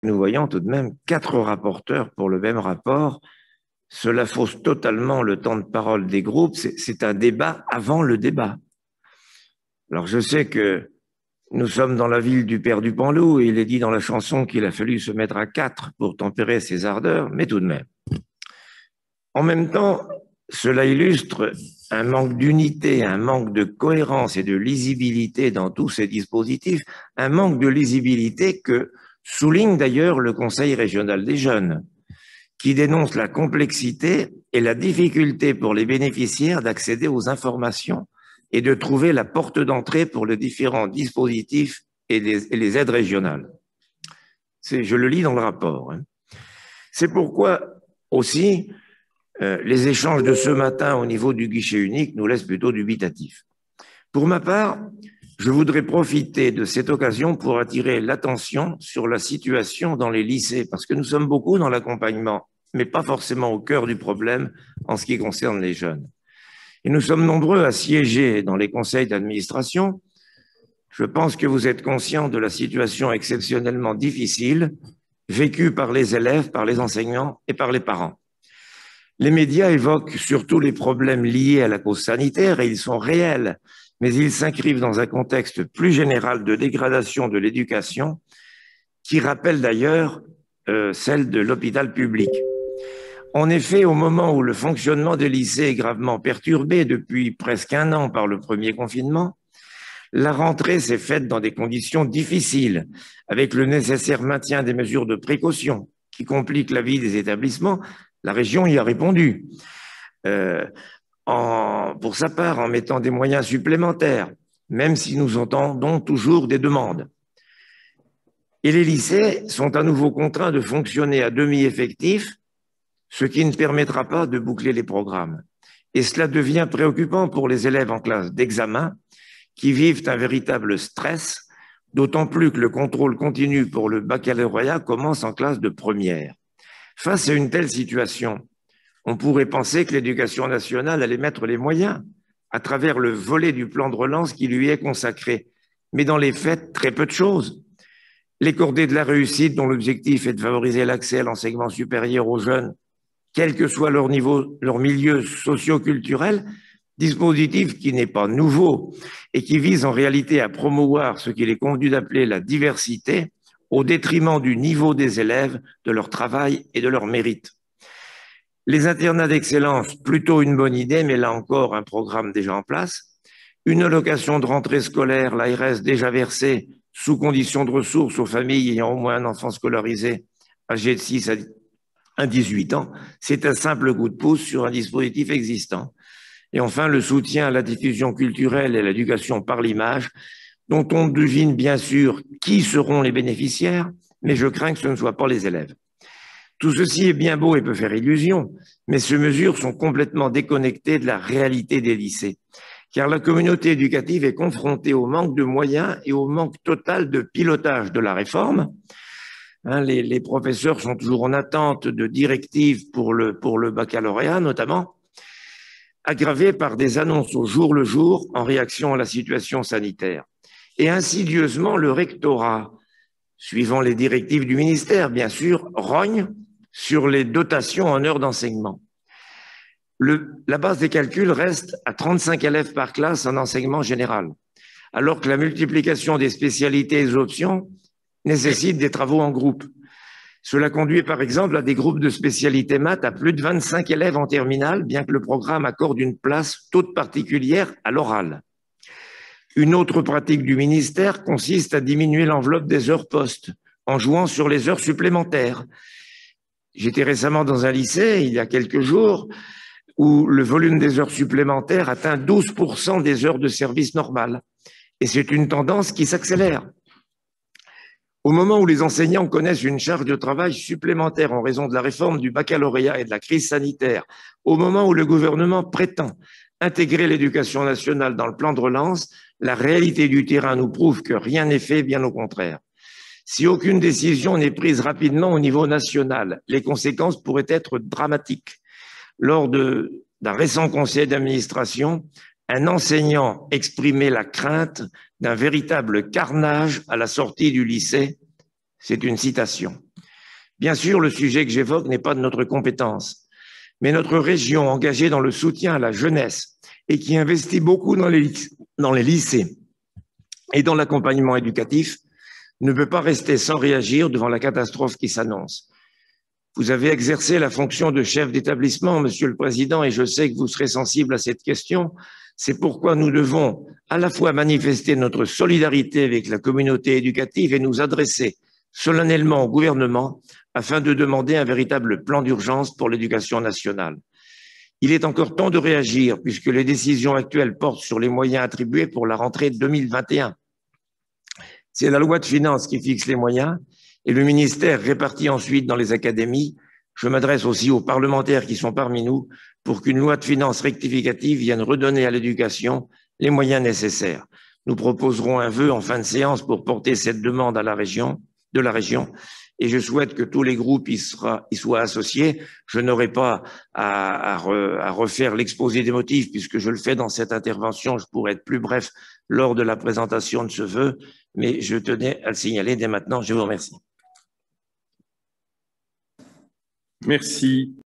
nous voyons tout de même 4 rapporteurs pour le même rapport. Cela fausse totalement le temps de parole des groupes. C'est un débat avant le débat. Alors, je sais que nous sommes dans la ville du père du Panloup et il est dit dans la chanson qu'il a fallu se mettre à 4 pour tempérer ses ardeurs, mais tout de même. En même temps, cela illustre un manque d'unité, un manque de cohérence et de lisibilité dans tous ces dispositifs, un manque de lisibilité que souligne d'ailleurs le Conseil régional des jeunes, qui dénonce la complexité et la difficulté pour les bénéficiaires d'accéder aux informations et de trouver la porte d'entrée pour les différents dispositifs et les aides régionales. Je le lis dans le rapport. C'est pourquoi aussi les échanges de ce matin au niveau du guichet unique nous laissent plutôt dubitatifs. Pour ma part, je voudrais profiter de cette occasion pour attirer l'attention sur la situation dans les lycées, parce que nous sommes beaucoup dans l'accompagnement, mais pas forcément au cœur du problème en ce qui concerne les jeunes. Et nous sommes nombreux à siéger dans les conseils d'administration. Je pense que vous êtes conscients de la situation exceptionnellement difficile vécue par les élèves, par les enseignants et par les parents. Les médias évoquent surtout les problèmes liés à la cause sanitaire et ils sont réels, mais ils s'inscrivent dans un contexte plus général de dégradation de l'éducation qui rappelle d'ailleurs celle de l'hôpital public. En effet, au moment où le fonctionnement des lycées est gravement perturbé depuis presque 1 an par le premier confinement, la rentrée s'est faite dans des conditions difficiles, avec le nécessaire maintien des mesures de précaution qui compliquent la vie des établissements. La région y a répondu, pour sa part, en mettant des moyens supplémentaires, même si nous entendons toujours des demandes. Et les lycées sont à nouveau contraints de fonctionner à demi-effectif, ce qui ne permettra pas de boucler les programmes. Et cela devient préoccupant pour les élèves en classe d'examen qui vivent un véritable stress, d'autant plus que le contrôle continu pour le baccalauréat commence en classe de première. Face à une telle situation, on pourrait penser que l'Éducation nationale allait mettre les moyens à travers le volet du plan de relance qui lui est consacré. Mais dans les faits, très peu de choses. Les cordées de la réussite, dont l'objectif est de favoriser l'accès à l'enseignement supérieur aux jeunes, quel que soit leur niveau, leur milieu socio-culturel, dispositif qui n'est pas nouveau et qui vise en réalité à promouvoir ce qu'il est convenu d'appeler la diversité au détriment du niveau des élèves, de leur travail et de leur mérite. Les internats d'excellence, plutôt une bonne idée, mais là encore un programme déjà en place. Une allocation de rentrée scolaire, l'ARS déjà versée, sous condition de ressources aux familles ayant au moins un enfant scolarisé âgé de 6 à 18 ans, c'est un simple coup de pouce sur un dispositif existant. Et enfin, le soutien à la diffusion culturelle et à l'éducation par l'image, dont on devine bien sûr qui seront les bénéficiaires, mais je crains que ce ne soit pas les élèves. Tout ceci est bien beau et peut faire illusion, mais ces mesures sont complètement déconnectées de la réalité des lycées, car la communauté éducative est confrontée au manque de moyens et au manque total de pilotage de la réforme. Les professeurs sont toujours en attente de directives pour le baccalauréat, notamment, aggravées par des annonces au jour le jour en réaction à la situation sanitaire. Et insidieusement, le rectorat, suivant les directives du ministère, bien sûr, rogne sur les dotations en heures d'enseignement. La base des calculs reste à 35 élèves par classe en enseignement général, alors que la multiplication des spécialités et des options nécessite des travaux en groupe. Cela conduit par exemple à des groupes de spécialités maths à plus de 25 élèves en terminale, bien que le programme accorde une place toute particulière à l'oral. Une autre pratique du ministère consiste à diminuer l'enveloppe des heures postes en jouant sur les heures supplémentaires. J'étais récemment dans un lycée, il y a quelques jours, où le volume des heures supplémentaires atteint 12% des heures de service normales. Et c'est une tendance qui s'accélère. Au moment où les enseignants connaissent une charge de travail supplémentaire en raison de la réforme du baccalauréat et de la crise sanitaire, au moment où le gouvernement prétend intégrer l'éducation nationale dans le plan de relance, la réalité du terrain nous prouve que rien n'est fait, bien au contraire. Si aucune décision n'est prise rapidement au niveau national, les conséquences pourraient être dramatiques. Lors d'un récent conseil d'administration, un enseignant exprimait la crainte d'un véritable carnage à la sortie du lycée. C'est une citation. Bien sûr, le sujet que j'évoque n'est pas de notre compétence, mais notre région engagée dans le soutien à la jeunesse et qui investit beaucoup dans les lycées et dans l'accompagnement éducatif ne peut pas rester sans réagir devant la catastrophe qui s'annonce. Vous avez exercé la fonction de chef d'établissement, Monsieur le Président, et je sais que vous serez sensible à cette question. C'est pourquoi nous devons à la fois manifester notre solidarité avec la communauté éducative et nous adresser solennellement au gouvernement afin de demander un véritable plan d'urgence pour l'éducation nationale. Il est encore temps de réagir puisque les décisions actuelles portent sur les moyens attribués pour la rentrée 2021. C'est la loi de finances qui fixe les moyens et le ministère répartit ensuite dans les académies. Je m'adresse aussi aux parlementaires qui sont parmi nous pour qu'une loi de finances rectificative vienne redonner à l'éducation les moyens nécessaires. Nous proposerons un vœu en fin de séance pour porter cette demande à la région, et je souhaite que tous les groupes y soient associés. Je n'aurai pas à refaire l'exposé des motifs puisque je le fais dans cette intervention. Je pourrais être plus bref lors de la présentation de ce vœu, mais je tenais à le signaler dès maintenant. Je vous remercie. Merci.